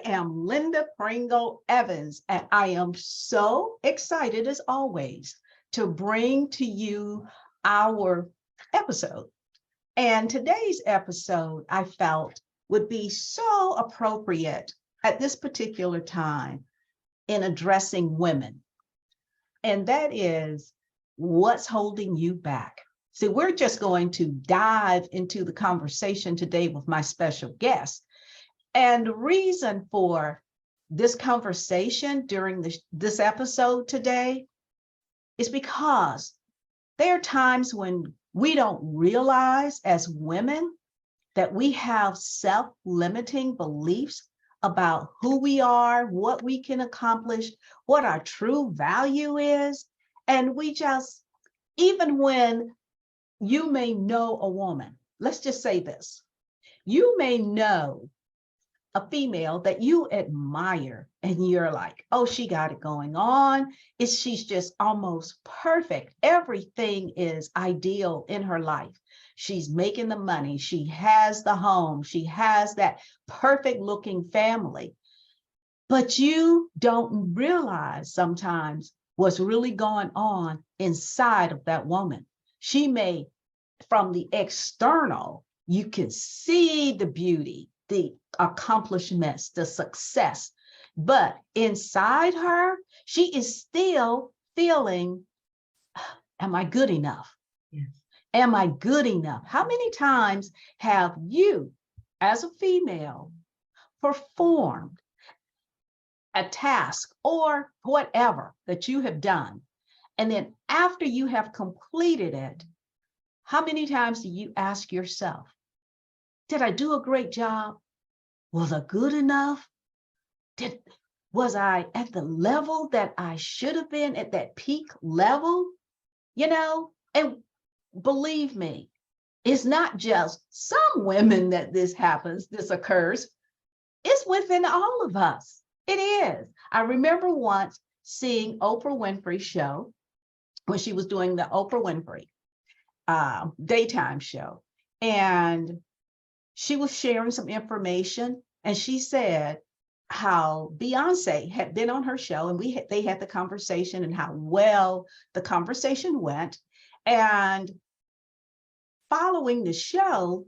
am Linda Pringle Evans, and I am so excited as always to bring to you our episode. And today's episode, I felt, would be so appropriate at this particular time in addressing women. And that is, what's holding you back? So we're just going to dive into the conversation today with my special guest. And the reason for this conversation during this episode today is because there are times when we don't realize as women that we have self-limiting beliefs about who we are, what we can accomplish, what our true value is. And we just, even when you may know a woman, let's just say this, you may know a female that you admire and you're like, oh, she got it going on. She's just almost perfect. Everything is ideal in her life. She's making the money. She has the home. She has that perfect looking family. But you don't realize sometimes what's really going on inside of that woman. She may, from the external, you can see the beauty, the accomplishments, the success, but inside her, she is still feeling, am I good enough? Yes. Am I good enough? How many times have you, as a female, performed a task or whatever that you have done, and then after you have completed it, how many times do you ask yourself, did I do a great job? Was I good enough? Was I at the level that I should have been, at that peak level? And believe me, it's not just some women that this happens, this occurs. It's within all of us. It is. I remember once seeing Oprah Winfrey's show when she was doing the Oprah Winfrey daytime show. And she was sharing some information, and she said how Beyonce had been on her show, and they had the conversation and how well the conversation went. And following the show,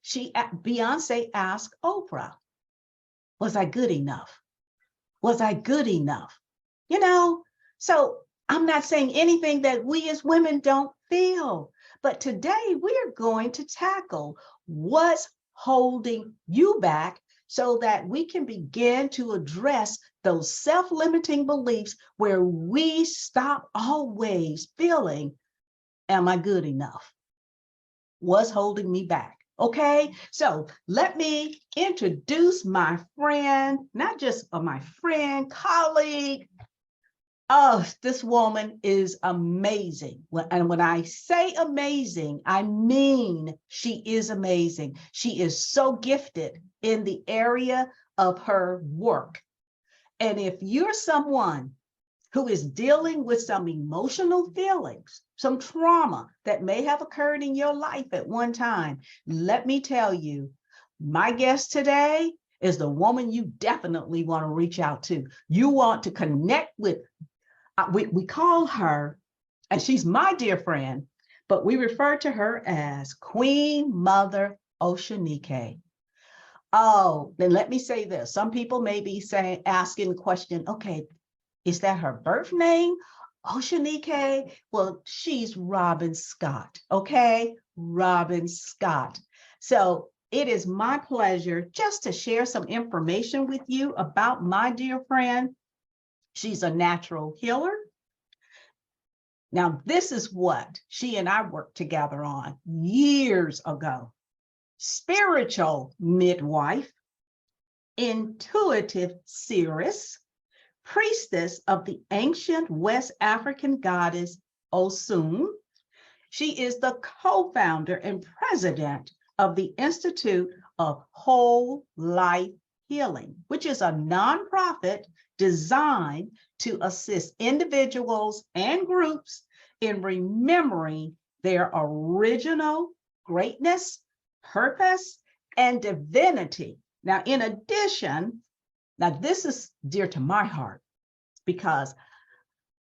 Beyonce asked Oprah, was I good enough? Was I good enough? So I'm not saying anything that we as women don't feel, but today we are going to tackle what's holding you back so that we can begin to address those self-limiting beliefs where we stop always feeling, am I good enough? What's holding me back? Okay, so let me introduce my friend, not just my friend, colleague. Oh, this woman is amazing. And when I say amazing, I mean she is amazing. She is so gifted in the area of her work. And if you're someone who is dealing with some emotional feelings, some trauma that may have occurred in your life at one time, let me tell you, my guest today is the woman you definitely want to reach out to. You want to connect with. We call her, and she's my dear friend, but we refer to her as Queen Mother Osunnike. Oh, then let me say this. Some people may be asking the question, okay, is that her birth name? Osunnike? Well, she's Robin Scott, okay? Robin Scott. So it is my pleasure just to share some information with you about my dear friend. She's a natural healer. Now, this is what she and I worked together on years ago. Spiritual midwife, intuitive seeress, priestess of the ancient West African goddess Osun. She is the co-founder and president of the Institute of Whole Life Healing, which is a nonprofit designed to assist individuals and groups in remembering their original greatness, purpose, and divinity. Now, in addition, Now, this is dear to my heart because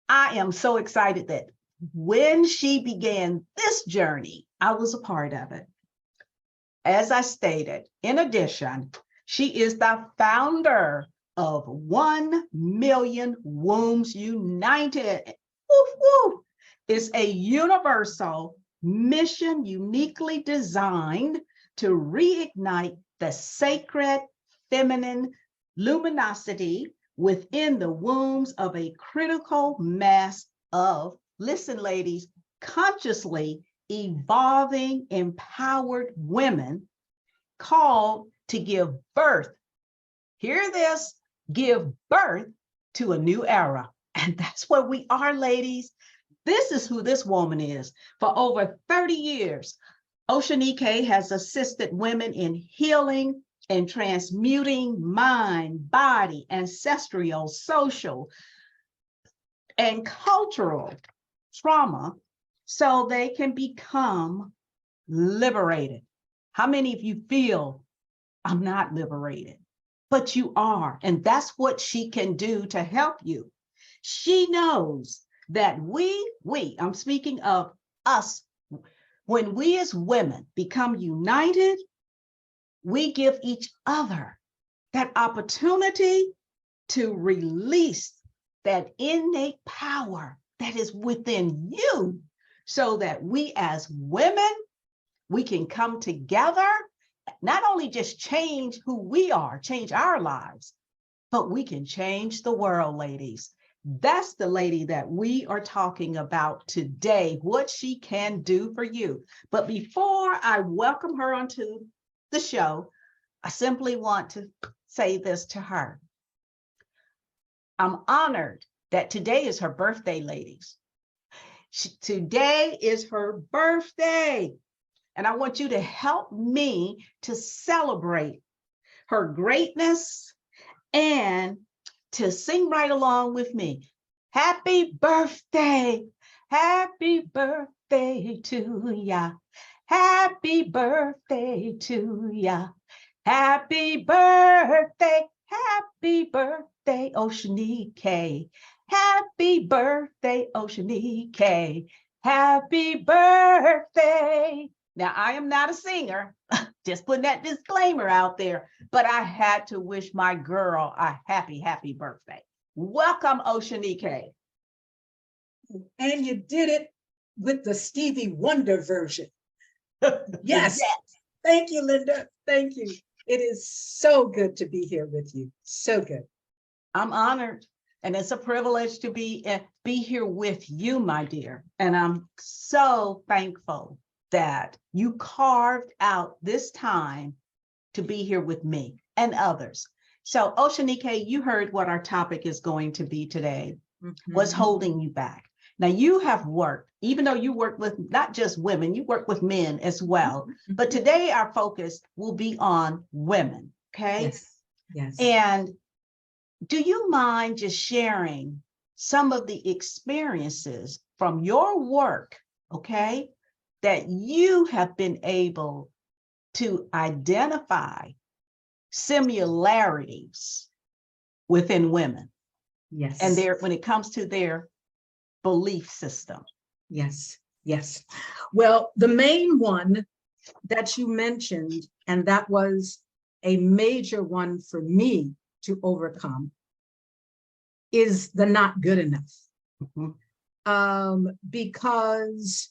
I am so excited that when she began this journey, I was a part of it. As I stated, in addition, she is the founder of 1 Million Wombs United. Woo, woo. It's a universal mission uniquely designed to reignite the sacred feminine luminosity within the wombs of a critical mass of, listen, ladies, consciously evolving, empowered women called to give birth. Hear this, give birth to a new era. And that's what we are, ladies. This is who this woman is. For over 30 years, Osunnike has assisted women in healing and transmuting mind, body, ancestral, social, and cultural trauma so they can become liberated. How many of you feel I'm not liberated? But you are, and that's what she can do to help you. She knows that I'm speaking of us, when we as women become united, we give each other that opportunity to release that innate power that is within you, so that we as women, we can come together, not only just change who we are, change our lives, but we can change the world, ladies. That's the lady that we are talking about today, what she can do for you. But before I welcome her onto the show, I simply want to say this to her. I'm honored that today is her birthday, ladies. Today is her birthday. And I want you to help me to celebrate her greatness and to sing right along with me. Happy birthday. Happy birthday to ya. Happy birthday to ya. Happy birthday. Happy birthday, Osunnike. Happy birthday, Osunnike. Happy birthday. Now, I am not a singer, just putting that disclaimer out there, but I had to wish my girl a happy, happy birthday. Welcome, Osunnike. And you did it with the Stevie Wonder version. Yes. Thank you, Linda. Thank you. It is so good to be here with you. So good. I'm honored, and it's a privilege to be here with you, my dear. And I'm so thankful that you carved out this time to be here with me and others. So, Osunnike, you heard what our topic is going to be today. What's holding you back? Now, you have worked, even though you work with not just women, you work with men as well. But today our focus will be on women, okay? Yes, yes. And do you mind just sharing some of the experiences from your work, okay, that you have been able to identify similarities within women? Yes. And when it comes to their belief system. Yes, yes. Well, the main one that you mentioned, and that was a major one for me to overcome, is the not good enough. Because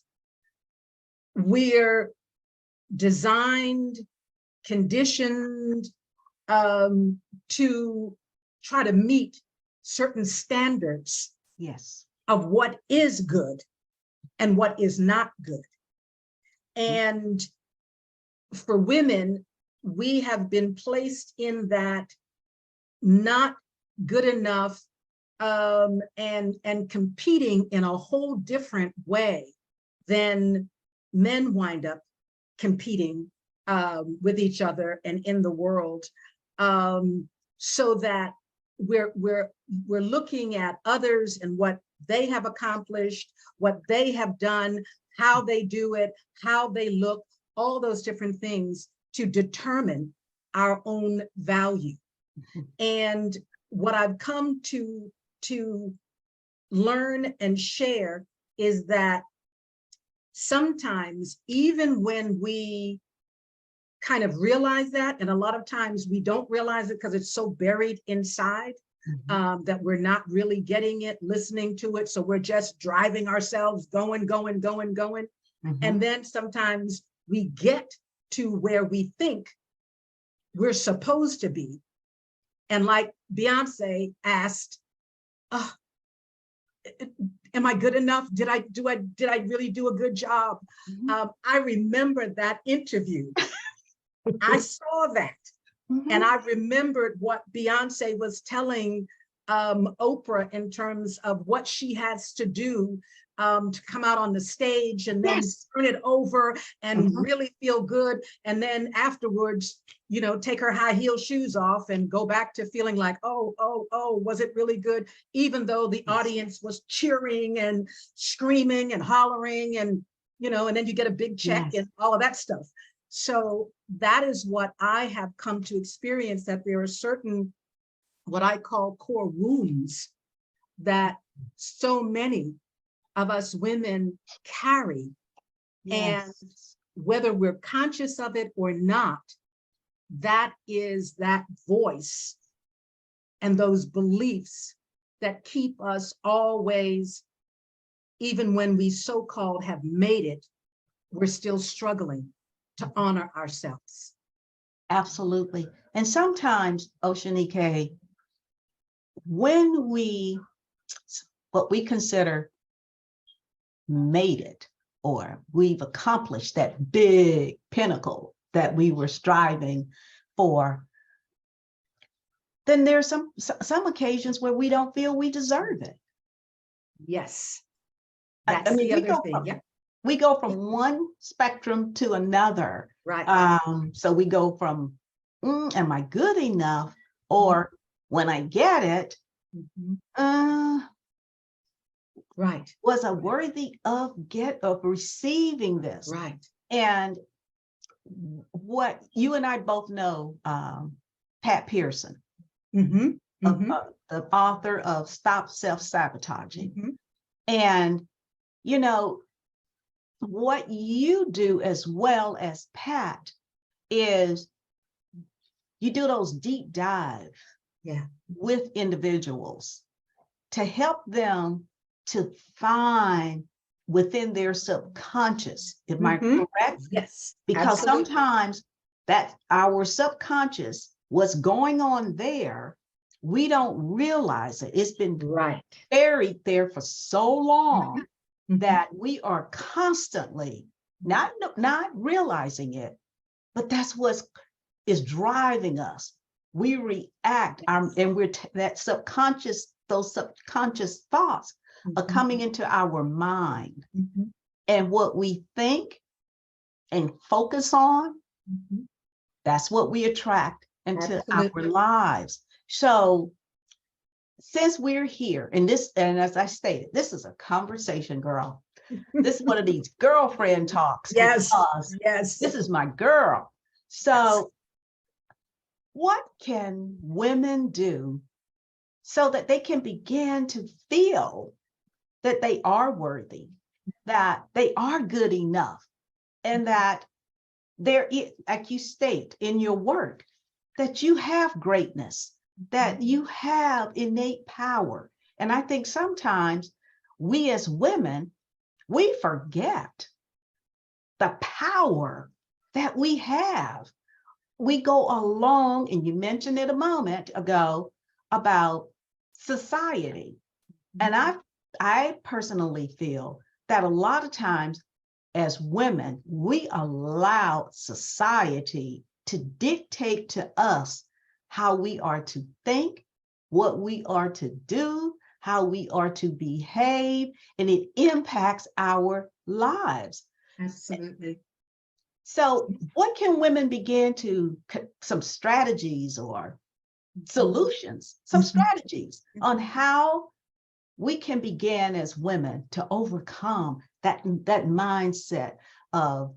we're designed, conditioned to try to meet certain standards, yes, of what is good and what is not good. And for women, we have been placed in that not good enough, and competing in a whole different way than men wind up competing with each other and in the world, so that we're looking at others and what they have accomplished, what they have done, how they do it, how they look, all those different things to determine our own value. And what I've come to learn and share is that sometimes, even when we kind of realize that, and a lot of times we don't realize it because it's so buried inside, that we're not really getting it, listening to it. So we're just driving ourselves going. And then sometimes we get to where we think we're supposed to be. And like Beyonce asked, oh, am I good enough? Did I really do a good job? I remember that interview. I saw that. And I remembered what Beyonce was telling Oprah in terms of what she has to do to come out on the stage and then turn it over and really feel good. And then afterwards, you know, take her high heel shoes off and go back to feeling like, oh, was it really good? Even though the audience was cheering and screaming and hollering and, you know, and then you get a big check and all of that stuff. So that is what I have come to experience, that there are certain, what I call core wounds, that so many of us women carry. And whether we're conscious of it or not, that is that voice and those beliefs that keep us always, even when we so-called have made it, we're still struggling to honor ourselves. Absolutely. And sometimes, Osunnike, when what we consider made it, or we've accomplished that big pinnacle that we were striving for, then there's some occasions where we don't feel we deserve it. Yes. That's I mean, the other thing. We go from one spectrum to another. Right. So we go from, am I good enough? Or when I get it, right. Was I worthy of receiving this? Right. And what you and I both know, Pat Pearson, the author of Stop Self-Sabotaging. And, you know, what you do as well as Pat is you do those deep dive with individuals to help them to find within their subconscious. Am I correct? Yes. Because absolutely. sometimes that our subconscious, what's going on there, we don't realize it. It's been buried there for so long that we are constantly not realizing it, but that's what is driving us. We react, and we're those subconscious thoughts are coming into our mind, and what we think and focus on, that's what we attract into our lives. So since we're here, and as I stated, this is a conversation, girl. This is one of these girlfriend talks. Yes. This is my girl. So what can women do so that they can begin to feel that they are worthy, that they are good enough, and that there is, like you state in your work, that you have greatness, that you have innate power? And I think sometimes we as women, we forget the power that we have. We go along, and you mentioned it a moment ago about society. And I personally feel that a lot of times as women, we allow society to dictate to us how we are to think, what we are to do, how we are to behave, and it impacts our lives. Absolutely. So what can women begin to, some strategies or solutions, some strategies on how we can begin as women to overcome that mindset of,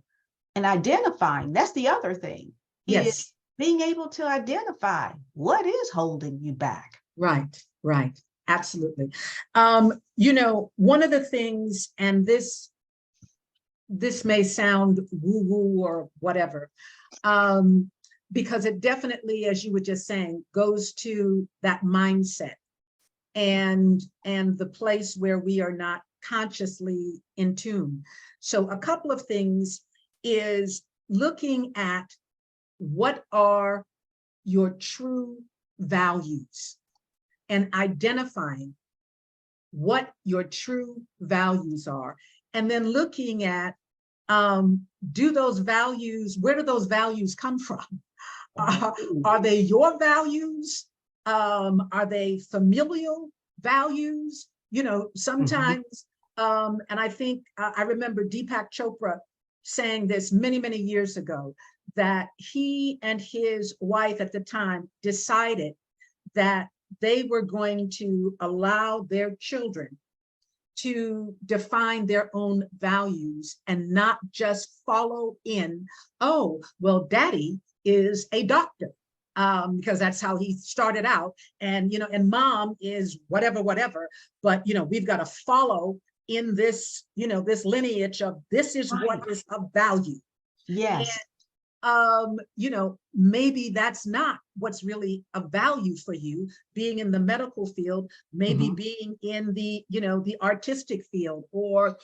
and identifying, that's the other thing, is being able to identify what is holding you back. Right, right. Absolutely. One of the things, and this may sound woo-woo or whatever, because it definitely, as you were just saying, goes to that mindset and the place where we are not consciously in tune. So a couple of things is looking at what are your true values and identifying what your true values are, and then looking at do those values, where do those values come from? Are they your values? Are they familial values? Sometimes, and I think I remember Deepak Chopra saying this many, many years ago, that he and his wife at the time decided that they were going to allow their children to define their own values and not just follow in, oh, well, daddy is a doctor, because that's how he started out. And, and mom is whatever, but, we've got to follow in this, this lineage of this is what is of value. Yes. And, maybe that's not what's really of value for you, being in the medical field, maybe being in the, the artistic field, or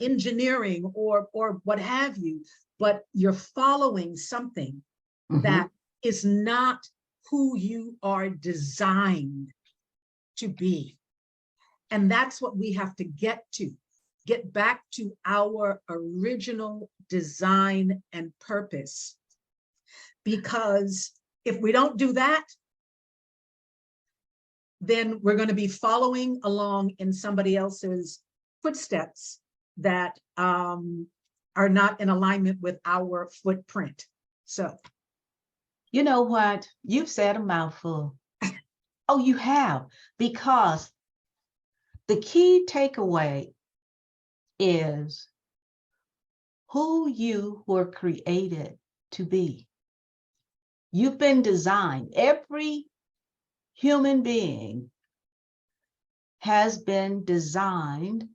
engineering, or what have you, but you're following something that is not who you are designed to be. And that's what we have to get back to our original design and purpose. Because if we don't do that, then we're going to be following along in somebody else's footsteps that are not in alignment with our footprint. So, you know what? You've said a mouthful. Oh, you have, because the key takeaway is who you were created to be. You've been designed. Every human being has been designed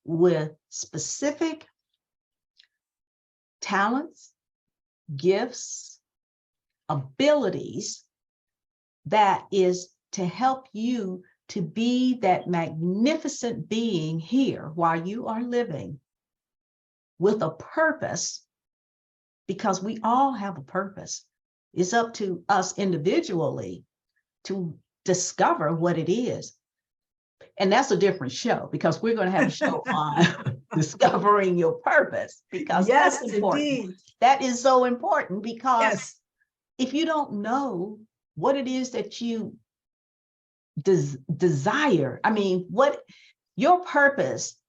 with specific talents, gifts, abilities that is to help you to be that magnificent being here while you are living with a purpose, because we all have a purpose. It's up to us individually to discover what it is. And that's a different show, because we're going to have a show on discovering your purpose, because yes, that's important. Indeed. That is so important, because if you don't know what it is that you desire, I mean, what your purpose,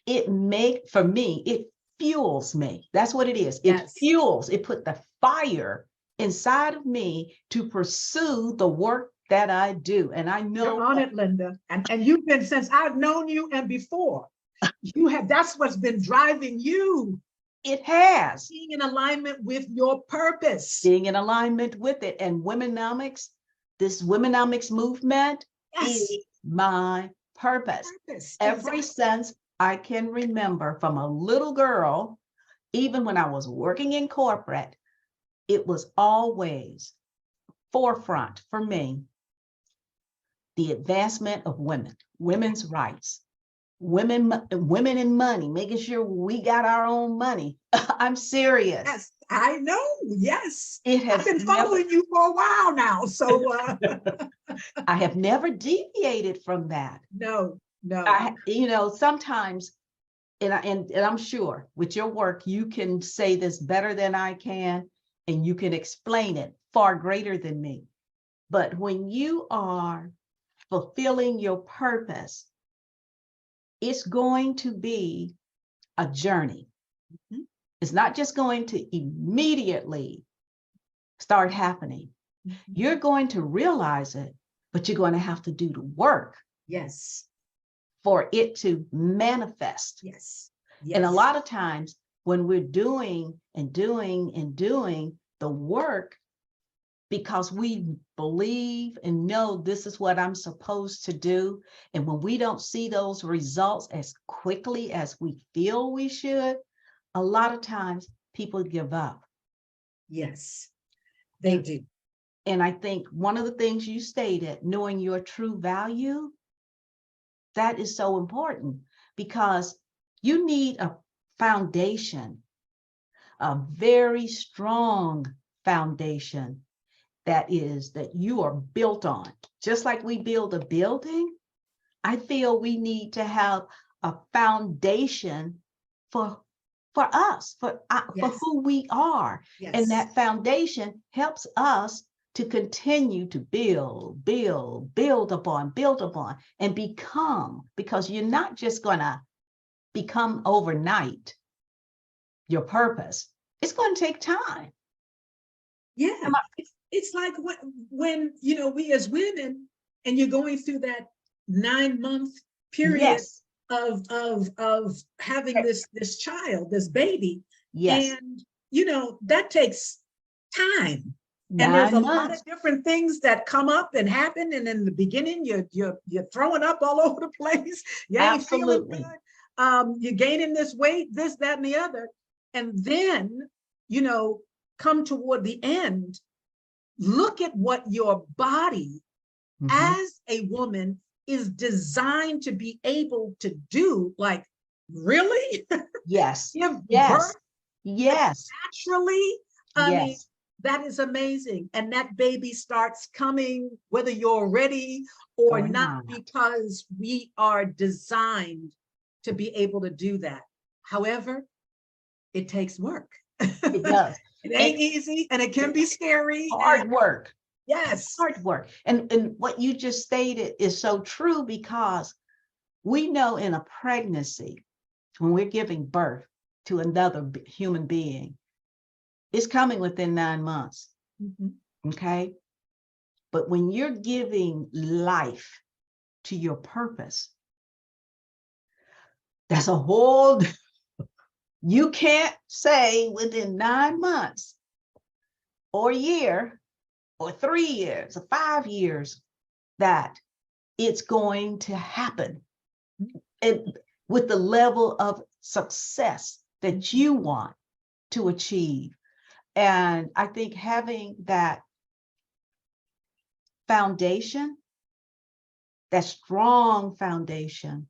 for me, it fuels me. That's what it is. It fuels, it put the fire inside of me to pursue the work that I do. And I know you're on it, Linda. And you've been, since I've known you and before, that's what's been driving you. It has. Being in alignment with your purpose. Being in alignment with it. And WomeNomics, this WomeNomics movement is my purpose. Ever since I can remember, from a little girl, even when I was working in corporate, it was always forefront for me, the advancement of women, women's rights, women in money, making sure we got our own money. I'm serious. Yes, I know. Yes. It has. I've been following you for a while now. So I have never deviated from that. No. Sometimes, and I'm sure with your work, you can say this better than I can, and you can explain it far greater than me. But when you are fulfilling your purpose, it's going to be a journey. It's not just going to immediately start happening. You're going to realize it, but you're going to have to do the work. Yes. For it to manifest. Yes. And a lot of times when we're doing and doing and doing, the work because we believe and know this is what I'm supposed to do. And when we don't see those results as quickly as we feel we should, a lot of times people give up. Yes, they do. And I think one of the things you stated, knowing your true value, that is so important because you need a foundation, a very strong foundation that you are built on. Just like we build a building, I feel we need to have a foundation for us, for who we are. Yes. And that foundation helps us to continue to build upon, and become, because you're not just gonna become overnight your purpose. It's going to take time. Yeah, it's like when you know, we as women, and you're going through that 9-month period, Yes, of having this child, this baby. yes, And you know, that takes time. And there's 9 a lot months. of different things that come up and happen. And in the beginning, you're throwing up all over the place. You ain't feeling Absolutely. good. You're gaining this weight, this, that, and the other. And then, you know, come toward the end, look at what your body as a woman is designed to be able to do. Like, really? Yes, Give yes, birth yes, naturally? I mean, yes. that is amazing. And that baby starts coming, whether you're ready or not, because we are designed to be able to do that. However, it takes work. It does. It ain't easy, and it can be scary. Hard work. Yes. Hard work. And what you just stated is so true, because we know in a pregnancy, when we're giving birth to another human being, it's coming within 9 months. Okay. But when you're giving life to your purpose, that's a whole, you can't say within 9 months or a year or 3 years or 5 years that it's going to happen, and with the level of success that you want to achieve. And I think having that foundation, that strong foundation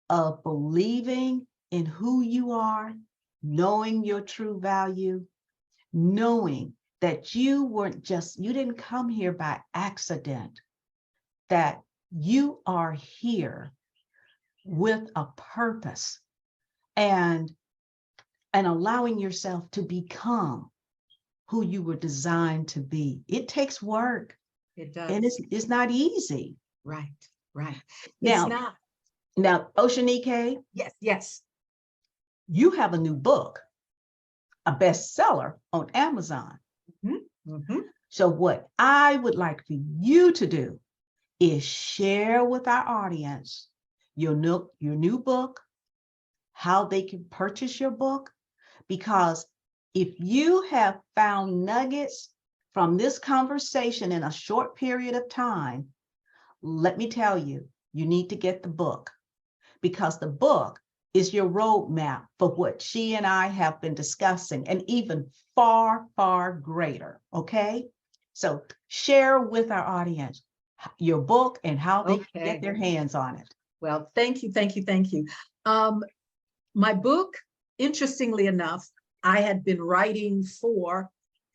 of believing in who you are, knowing your true value, knowing that you didn't come here by accident, that you are here with a purpose, and allowing yourself to become who you were designed to be. It takes work. It does. And it's not easy. Right, right. Now, It's not. Now, Osunnike, Yes. you have a new book, a bestseller on Amazon. So what I would like for you to do is share with our audience your new book, how they can purchase your book, because if you have found nuggets from this conversation in a short period of time, let me tell you, you need to get the book, because the book is your roadmap for what she and I have been discussing, and even far, far greater, okay? So share with our audience your book and how they can get their hands on it. Well, thank you. My book, interestingly enough, I had been writing for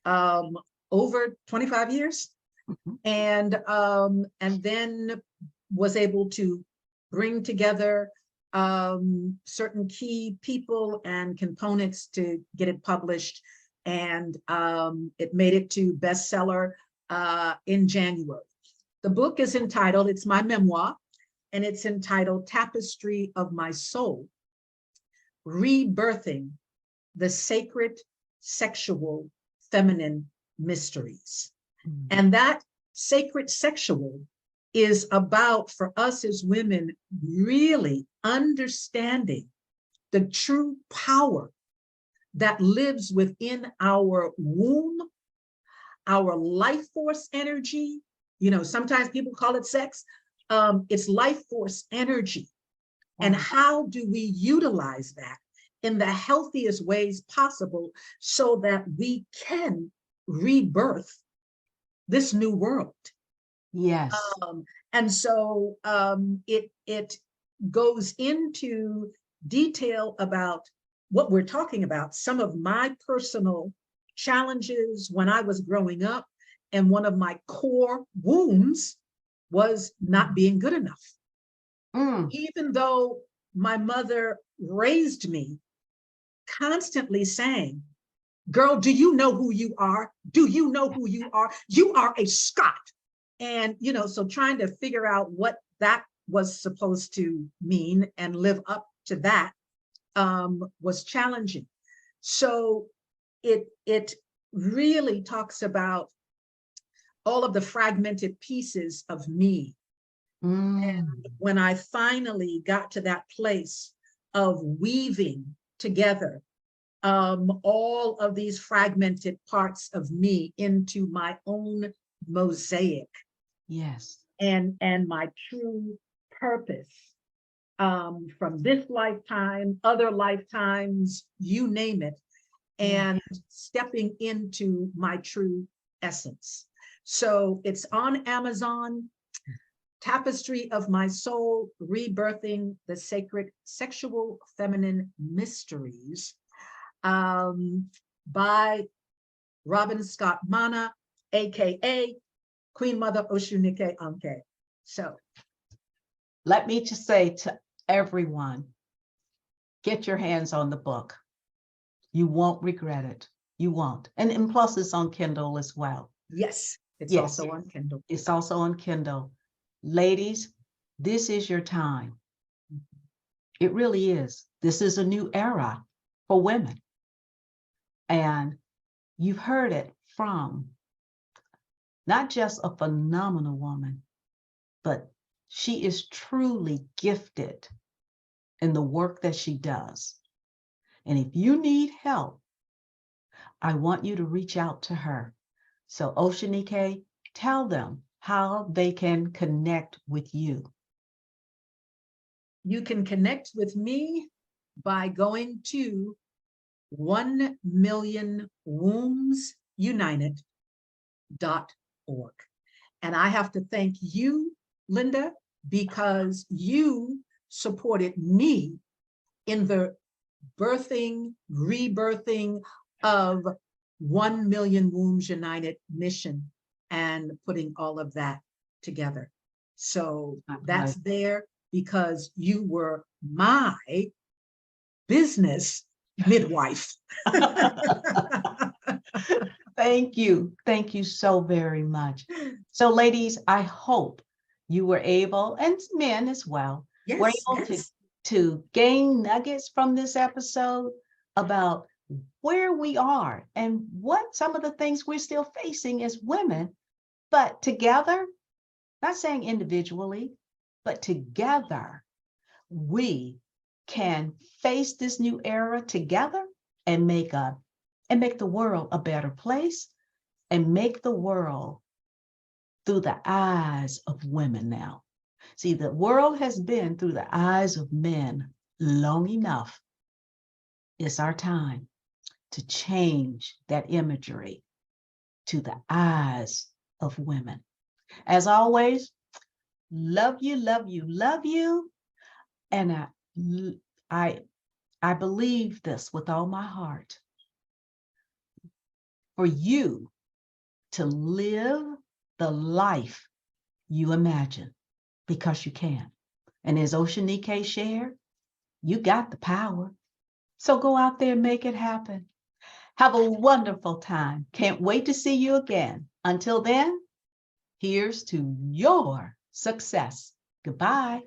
over 25 years, and then was able to bring together certain key people and components to get it published, and it made it to bestseller in January. The book is entitled, it's my memoir, and it's entitled Tapestry of My Soul, Rebirthing the Sacred Sexual Feminine Mysteries. And that sacred sexual is about, for us as women, really understanding the true power that lives within our womb our life force energy. You know, sometimes people call it sex. It's life force energy. And how do we utilize that in the healthiest ways possible so that we can rebirth this new world? Yes. And so it goes into detail about what we're talking about, some of my personal challenges when I was growing up, and one of my core wounds was not being good enough. Even though my mother raised me constantly saying, girl, do you know who you are? Do you know who you are? You are a Scot. And, you know, so trying to figure out what that was supposed to mean and live up to that was challenging. So it really talks about all of the fragmented pieces of me. And when I finally got to that place of weaving together all of these fragmented parts of me into my own mosaic, yes, and my true purpose, from this lifetime, other lifetimes, you name it, and stepping into my true essence. So it's on Amazon. Tapestry of My Soul, Rebirthing the Sacred Sexual Feminine Mysteries, by Robin Scott Mana, aka Queen Mother Osunnike Anke. So let me just say to everyone, get your hands on the book. You won't regret it. You won't. And plus it's on Kindle as well. Yes, it's also on Kindle. It's also on Kindle. Ladies, this is your time. It really is. This is a new era for women. And you've heard it from not just a phenomenal woman, but she is truly gifted in the work that she does. And if you need help, I want you to reach out to her. So Osunnike, tell them how they can connect with you. You can connect with me by going to 1millionwombsunited.org. And I have to thank you, Linda, because you supported me in the birthing, rebirthing of 1 Million Wombs United mission and putting all of that together. So that's there because you were my business midwife. Thank you. Thank you so very much. So ladies, I hope you were able, and men as well, were able to gain nuggets from this episode about where we are and what some of the things we're still facing as women, but together, not saying individually, but together, we can face this new era together and make the world a better place, and make the world through the eyes of women now. See, the world has been through the eyes of men long enough. It's our time to change that imagery to the eyes of women. As always, love you, love you, love you. And I believe this with all my heart. For you to live the life you imagine, because you can. And as Osunnike shared, you got the power. So go out there and make it happen. Have a wonderful time. Can't wait to see you again. Until then, here's to your success. Goodbye.